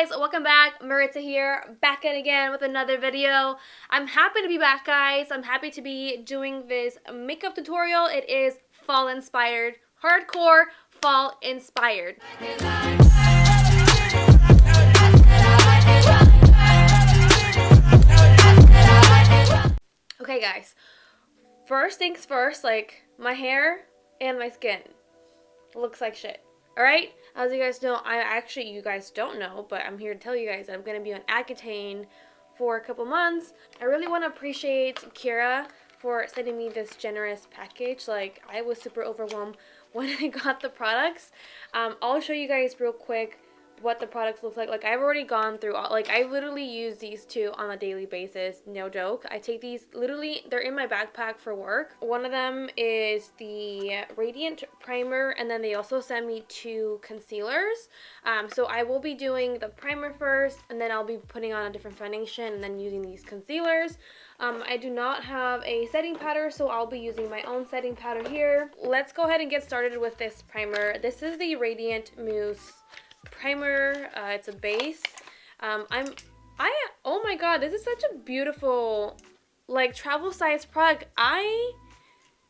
guys, welcome back. Maritza here, back again with another video. I'm happy to be back, guys. I'm happy to be doing this makeup tutorial. It is fall inspired, hardcore fall inspired. Okay guys, first things first, like my hair and my skin looks like shit. Alright, as you guys know, you guys don't know, but I'm here to tell you guys that I'm going to be on Accutane for a couple months. I really want to appreciate Kira for sending me this generous package. Like, I was super overwhelmed when I got the products. I'll show you guys real quick what the products look like. Like, I've already gone through all, like, I literally use these two on a daily basis, no joke. I take these, literally, they're in my backpack for work. One of them is the Radiant Primer, and then they also send me two concealers. So I will be doing the primer first, and then I'll be putting on a different foundation, and then using these concealers. I do not have a setting powder, so I'll be using my own setting powder here. Let's go ahead and get started with this primer. This is the Radiant Mousse primer. It's a base. Oh my god, this is such a beautiful, like, travel size product. I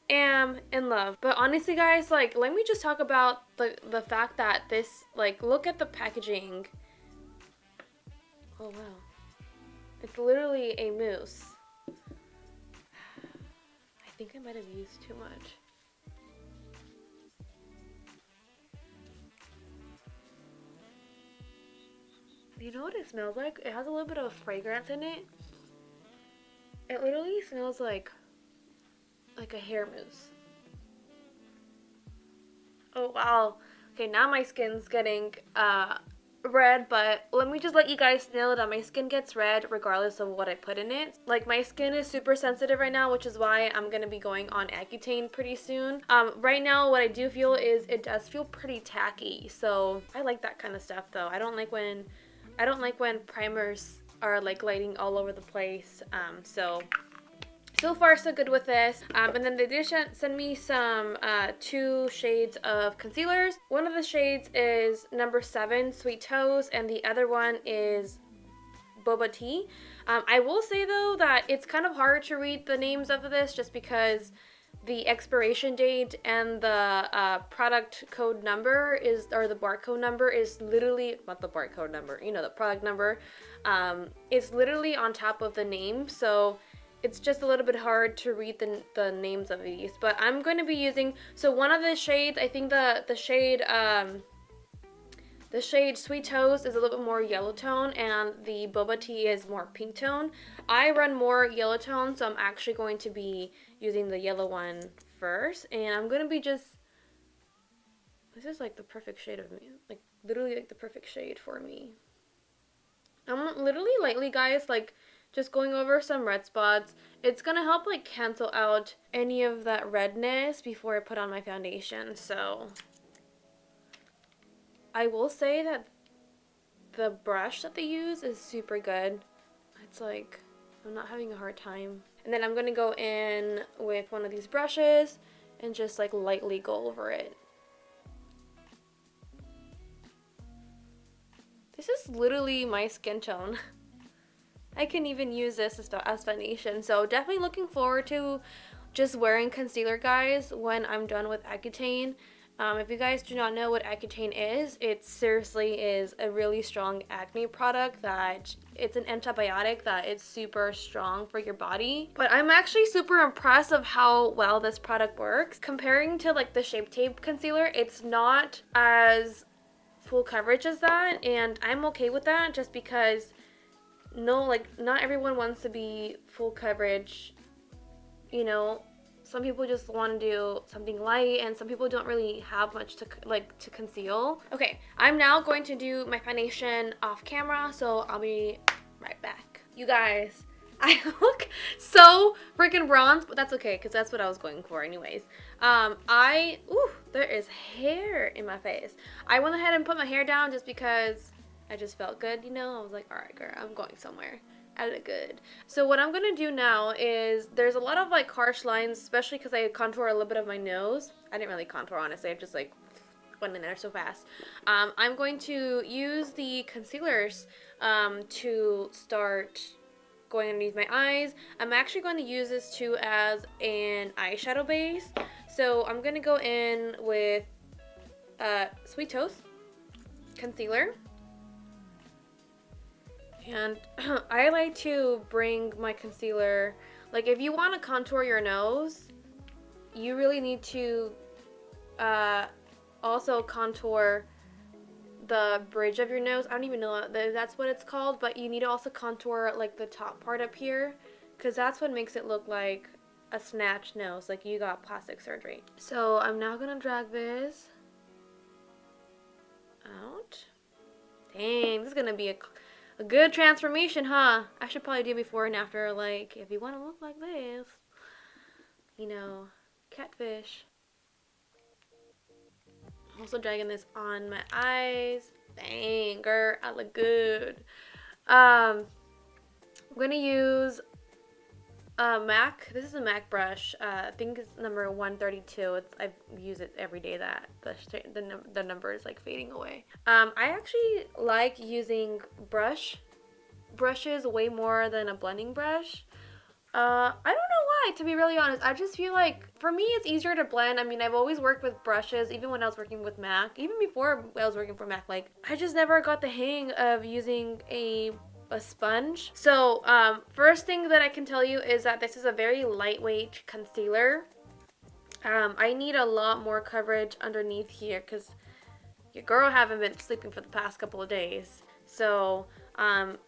am in love. But honestly guys, like, let me just talk about the fact that this, like, look at the packaging. Oh wow, it's literally a mousse. I think I might have used too much. You know what it smells like? It has a little bit of fragrance in it. It literally smells like a hair mousse. Oh wow. Okay, now my skin's getting red, but let me just let you guys know that my skin gets red regardless of what I put in it. Like, my skin is super sensitive right now, which is why I'm gonna be going on Accutane pretty soon. Right now what I do feel is it does feel pretty tacky, so I like that kind of stuff though. I don't like when primers are like lighting all over the place. So far so good with this. And then they did send me some 2 shades of concealers. One of the shades is number 7, Sweet Toes, and the other one is Boba Tea. I will say though that it's kind of hard to read the names of this just because the expiration date and the product code number is, or the barcode number is literally, not the barcode number, you know, the product number, it's literally on top of the name, so it's just a little bit hard to read the names of these. But I'm going to be using, so one of the shades, I think the shade Sweet Toes is a little bit more yellow tone, and the Boba Tea is more pink tone. I run more yellow tone, so I'm actually going to be using the yellow one first. And I'm going to be just, this is like the perfect shade of me. Like, literally like the perfect shade for me. I'm literally lightly, guys, like, just going over some red spots. It's going to help, like, cancel out any of that redness before I put on my foundation, so I will say that the brush that they use is super good. It's like, I'm not having a hard time. And then I'm going to go in with one of these brushes and just like lightly go over it. This is literally my skin tone. I can even use this as foundation. So definitely looking forward to just wearing concealer, guys, when I'm done with Accutane. If you guys do not know what Accutane is, it seriously is a really strong acne product that it's an antibiotic that it's super strong for your body. But I'm actually super impressed of how well this product works. Comparing to like the Shape Tape concealer, it's not as full coverage as that, and I'm okay with that just because not everyone wants to be full coverage, you know. Some people just want to do something light, and some people don't really have much to conceal. Okay, I'm now going to do my foundation off camera, so I'll be right back. You guys, I look so freaking bronze, but that's okay because that's what I was going for anyways. There is hair in my face. I went ahead and put my hair down just because I just felt good, you know. I was like, all right, girl, I'm going somewhere. I look good. So what I'm gonna do now is, there's a lot of like harsh lines, especially because I contour a little bit of my nose. I didn't really contour, honestly. I just like went in there so fast. I'm going to use the concealers to start going underneath my eyes. I'm actually going to use this too as an eyeshadow base. So I'm going to go in with Sweet Toast concealer. And I like to bring my concealer, like if you want to contour your nose, you really need to also contour the bridge of your nose. I don't even know if that's what it's called, but you need to also contour like the top part up here, because that's what makes it look like a snatched nose, like you got plastic surgery. So I'm now gonna drag this out. Dang, this is gonna be a good transformation, huh? I should probably do before and after, like if you want to look like this, you know, catfish. Also dragging this on my eyes. Dang, girl, I look good. I'm gonna use a MAC. This is a MAC brush. I think it's number 132. I use it every day. That the number is like fading away. I actually like using brushes way more than a blending brush. I don't know why, to be really honest. I just feel like, for me, it's easier to blend. I mean, I've always worked with brushes, even when I was working with MAC. Even before I was working for MAC, like, I just never got the hang of using a sponge. So, first thing that I can tell you is that this is a very lightweight concealer. I need a lot more coverage underneath here, because your girl haven't been sleeping for the past couple of days. So,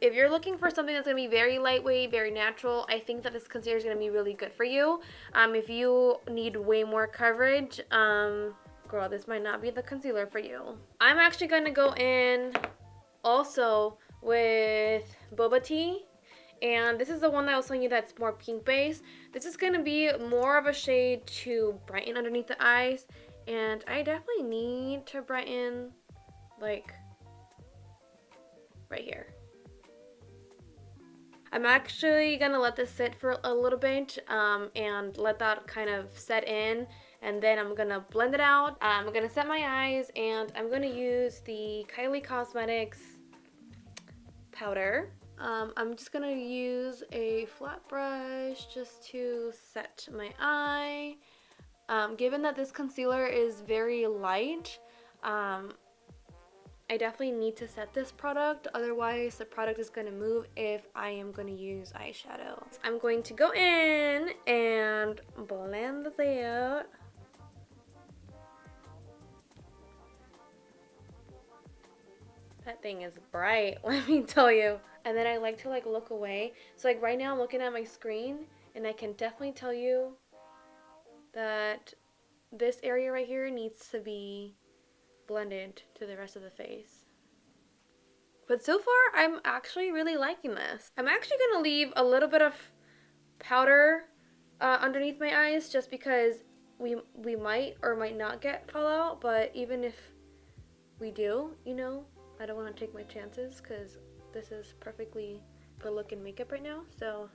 if you're looking for something that's going to be very lightweight, very natural, I think that this concealer is going to be really good for you. If you need way more coverage, girl, this might not be the concealer for you. I'm actually going to go in also with Boba tea. And this is the one that I was telling you that's more pink based. This is going to be more of a shade to brighten underneath the eyes. And I definitely need to brighten, like, right here. I'm actually going to let this sit for a little bit and let that kind of set in. And then I'm going to blend it out. I'm going to set my eyes and I'm going to use the Kylie Cosmetics powder. I'm just going to use a flat brush just to set my eye. Given that this concealer is very light, I definitely need to set this product, otherwise the product is going to move if I am going to use eyeshadow. I'm going to go in and blend this out. That thing is bright, let me tell you. And then I like to like look away. So like right now I'm looking at my screen and I can definitely tell you that this area right here needs to be blended to the rest of the face. But so far, I'm actually really liking this. I'm actually going to leave a little bit of powder underneath my eyes just because we might or might not get fallout, but even if we do, you know, I don't want to take my chances because this is perfectly for look and makeup right now, so.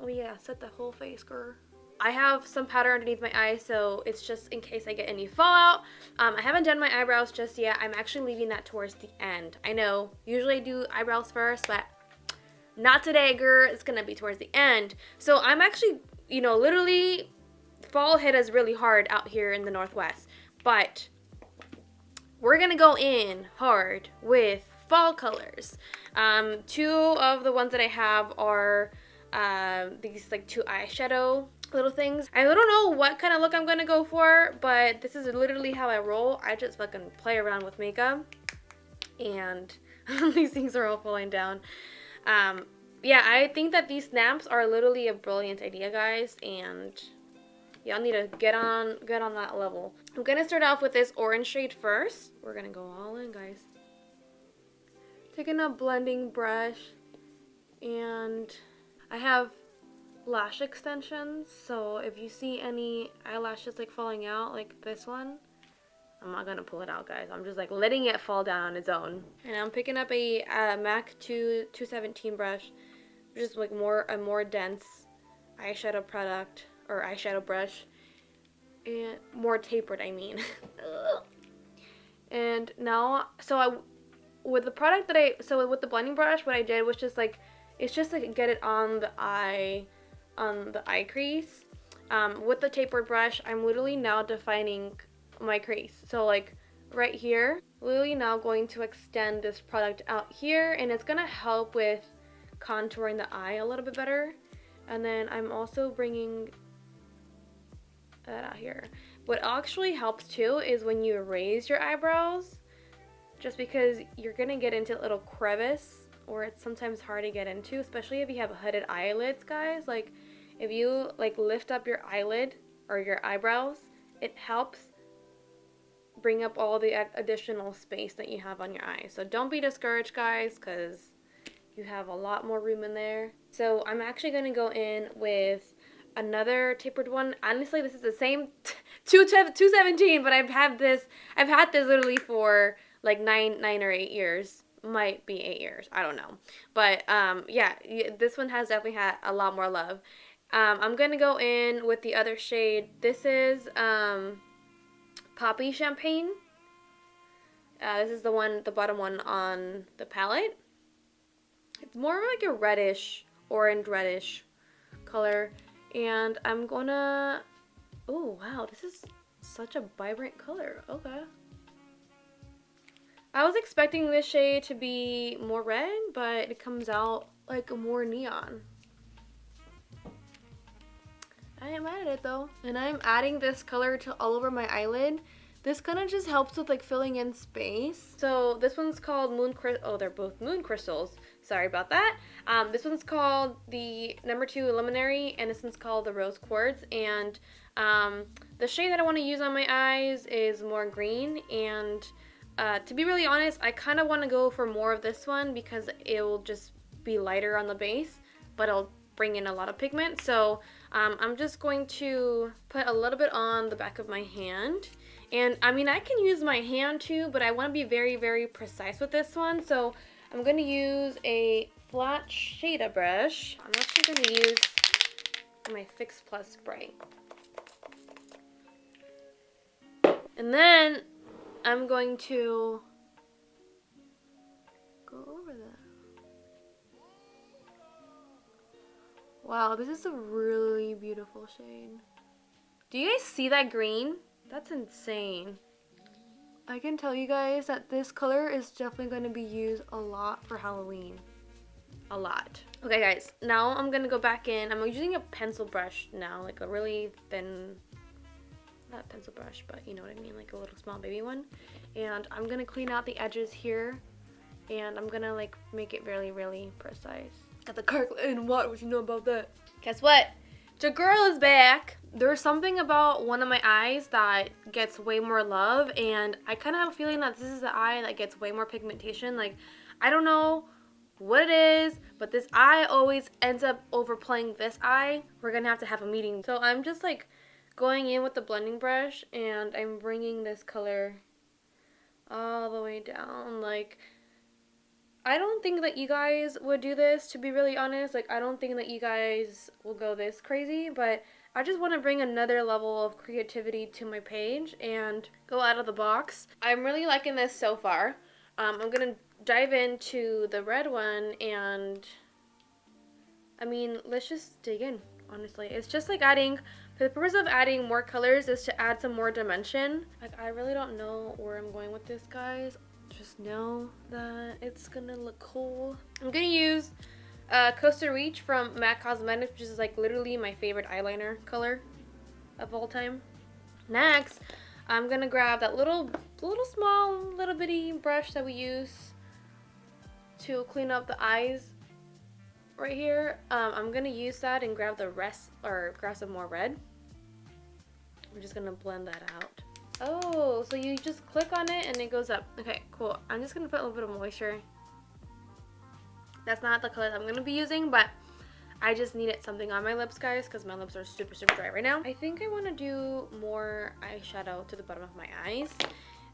Oh yeah, set the whole face, girl. I have some powder underneath my eyes, so it's just in case I get any fallout. I haven't done my eyebrows just yet. I'm actually leaving that towards the end. I know, usually I do eyebrows first, but not today, girl. It's gonna be towards the end. So I'm actually, you know, literally, fall hit us really hard out here in the Northwest. But we're gonna go in hard with fall colors. Two of the ones that I have are these like two eyeshadow little things. I don't know what kind of look I'm gonna go for, but this is literally how I roll. I just fucking play around with makeup and these things are all falling down. Yeah, I think that these snaps are literally a brilliant idea, guys, and y'all need to get on that level. I'm gonna start off with this orange shade first. We're gonna go all in, guys. Taking a blending brush, and I have lash extensions, so if you see any eyelashes like falling out, like this one, I'm not gonna pull it out, guys. I'm just like letting it fall down on its own. And I'm picking up a MAC 217 brush, which is like a more dense eyeshadow product. or eyeshadow brush, and more tapered, I mean. And now, with the product that with the blending brush, what I did was just like, it's just like get it on the eye crease. With the tapered brush, I'm literally now defining my crease. So like right here, literally now going to extend this product out here, and it's gonna help with contouring the eye a little bit better. And then I'm also bringing that out here. What actually helps too is when you raise your eyebrows, just because you're gonna get into a little crevice, or it's sometimes hard to get into, especially if you have hooded eyelids, guys. Like if you like lift up your eyelid or your eyebrows, it helps bring up all the additional space that you have on your eyes. So don't be discouraged, guys, because you have a lot more room in there. So I'm actually going to go in with another tapered one. Honestly, this is the same 217, but I've had this literally for like 9 or 8 years. Might be 8 years, I don't know. But yeah, this one has definitely had a lot more love. I'm going to go in with the other shade. This is Poppy Champagne. This is the bottom one on the palette. It's more like a reddish, orange reddish color. And I'm gonna, oh wow, this is such a vibrant color. Okay. I was expecting this shade to be more red, but it comes out like more neon. I am mad at it though. And I'm adding this color to all over my eyelid. This kind of just helps with like filling in space. So this one's called they're both moon crystals. Sorry about that. This one's called the number 2 Luminary, and this one's called the Rose Quartz. And the shade that I want to use on my eyes is more green. And to be really honest, I kind of want to go for more of this one because it will just be lighter on the base, but it'll bring in a lot of pigment. So I'm just going to put a little bit on the back of my hand. And I mean, I can use my hand too, but I want to be very, very precise with this one. So I'm going to use a flat shader brush. I'm actually going to use my Fix Plus spray. And then I'm going to go over that. Wow, this is a really beautiful shade. Do you guys see that green? That's insane. I can tell you guys that this color is definitely going to be used a lot for Halloween. A lot. Okay guys, now I'm going to go back in. I'm using a pencil brush now, like a really thin, not pencil brush, but you know what I mean, like a little small baby one. And I'm going to clean out the edges here, and I'm going to like make it really, really precise. Got the calculator and what would you know about that? Guess what? The girl is back. There's something about one of my eyes that gets way more love, and I kind of have a feeling that this is the eye that gets way more pigmentation. Like, I don't know what it is, but this eye always ends up overplaying this eye. We're gonna have a meeting. So I'm just like going in with the blending brush, and I'm bringing this color all the way down. Like, I don't think that you guys would do this, to be really honest. Like, I don't think that you guys will go this crazy, but I just want to bring another level of creativity to my page and go out of the box. I'm really liking this so far. I'm going to dive into the red one, and I mean, let's just dig in, honestly. It's just like adding, for the purpose of adding more colors is to add some more dimension. Like, I really don't know where I'm going with this, guys. Just know that it's gonna look cool. I'm gonna use Coastal Reach from MAC Cosmetics, which is like literally my favorite eyeliner color of all time. Next, I'm gonna grab that little bitty brush that we use to clean up the eyes right here. I'm gonna use that and grab the rest, or grab some more red. We're just gonna blend that out. Oh, so you just click on it and it goes up. Okay, cool. I'm just gonna put a little bit of moisture. That's not the color that I'm gonna be using, but I just needed something on my lips, guys, because my lips are super, super dry right now. I think I want to do more eyeshadow to the bottom of my eyes.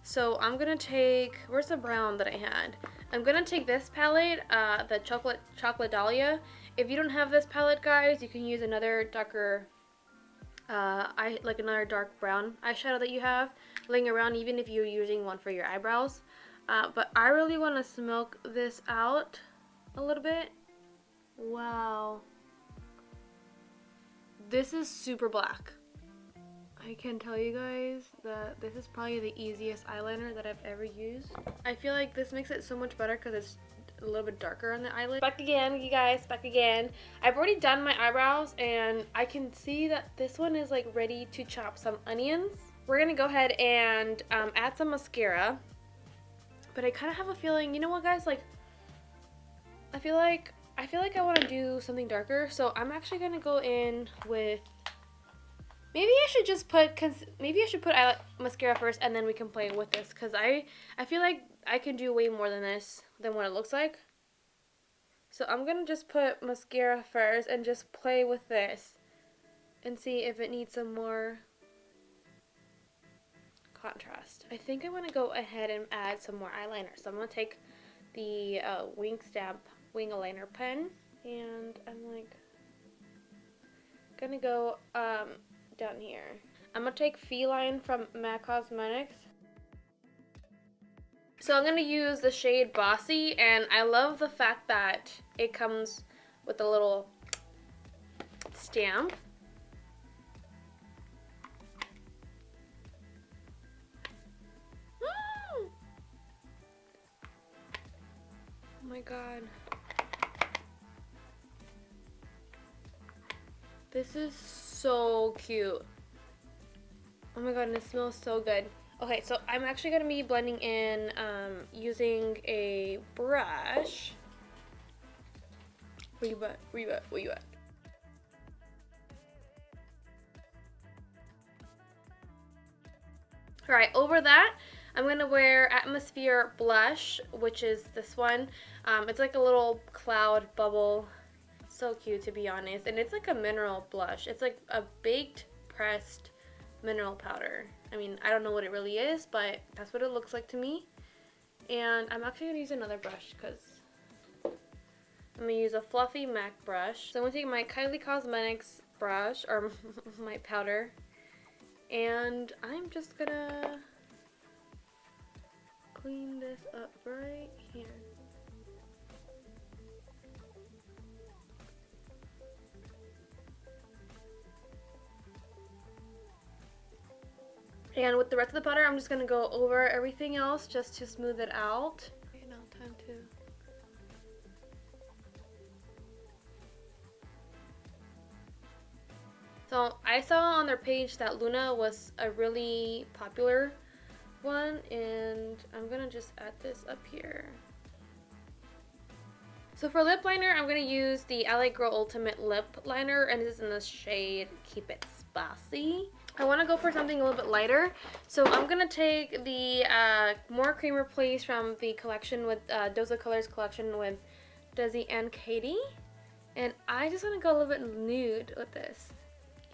So I'm gonna take, where's the brown that I had? I'm gonna take this palette, the Chocolate Dahlia. If you don't have this palette, guys, you can use another darker like another dark brown eyeshadow that you have laying around, even if you're using one for your eyebrows. But I really want to smoke this out a little bit. Wow. This is super black. I can tell you guys that this is probably the easiest eyeliner that I've ever used. I feel like this makes it so much better because it's a little bit darker on the eyelid. Back again, you guys, back again. I've already done my eyebrows and I can see that this one is like ready to chop some onions. We're gonna go ahead and add some mascara. But I kind of have a feeling, you know what guys, like, I feel like I want to do something darker. So I'm actually gonna go in with, maybe I should just put, mascara first and then we can play with this. Because I feel like I can do way more than this, than what it looks like. So I'm going to just put mascara first and just play with this. And see if it needs some more contrast. I think I want to go ahead and add some more eyeliner. So I'm going to take the Wing Eyeliner pen. And I'm like, gonna go down here. I'm gonna take Feline from MAC Cosmetics. So I'm gonna use the shade Bossy, and I love the fact that it comes with a little stamp. Oh my god. This is so cute. Oh my god, and it smells so good. Okay, so I'm actually going to be blending in using a brush. Where you at? Where you at? Where you at? Alright, over that, I'm going to wear Atmosphere Blush, which is this one. It's like a little cloud bubble. So cute, to be honest. And it's like a mineral blush. It's like a baked, pressed mineral powder. I mean, I don't know what it really is, but that's what it looks like to me. And I'm actually going to use another brush because I'm going to use a fluffy MAC brush. So I'm going to take my Kylie Cosmetics brush, or my powder, and I'm just going to clean this up right here. And with the rest of the powder, I'm just going to go over everything else just to smooth it out. Okay, now time to... So I saw on their page that Luna was a really popular one, and I'm going to just add this up here. So for lip liner, I'm going to use the LA Girl Ultimate Lip Liner, and this is in the shade Keep It Spicy. I want to go for something a little bit lighter, so I'm going to take the More Creamer Please from the collection with Dose of Colors collection with Desi and Katie, and I just want to go a little bit nude with this.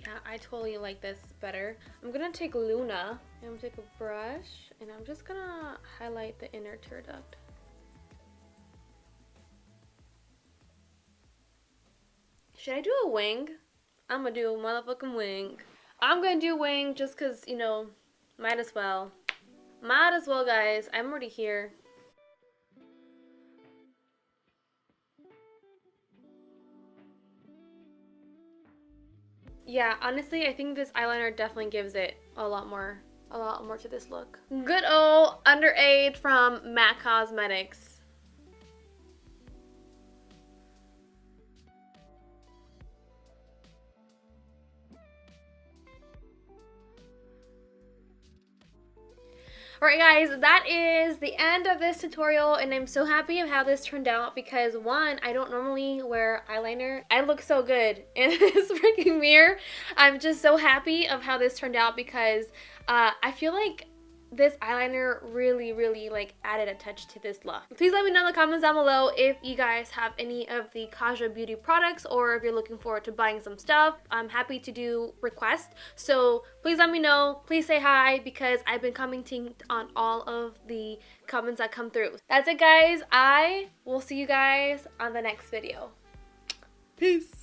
Yeah, I totally like this better. I'm going to take Luna, and I'm going to take a brush, and I'm just going to highlight the inner tear duct. Should I do a wing? I'm going to do a motherfucking wing. I'm going to do wing just because, you know, might as well. Might as well, guys. I'm already here. Yeah, honestly, I think this eyeliner definitely gives it a lot more to this look. Good old Underage from MAC Cosmetics. Alright guys, that is the end of this tutorial, and I'm so happy of how this turned out because, one, I don't normally wear eyeliner. I look so good in this freaking mirror. I'm just so happy of how this turned out because I feel like this eyeliner really like added a touch to this look. Please let me know in the comments down below if you guys have any of the Kaja Beauty products or if you're looking forward to buying some stuff. I'm happy to do requests, so please let me know. Please say hi because I've been commenting on all of the comments that come through. That's it guys. I will see you guys on the next video. Peace.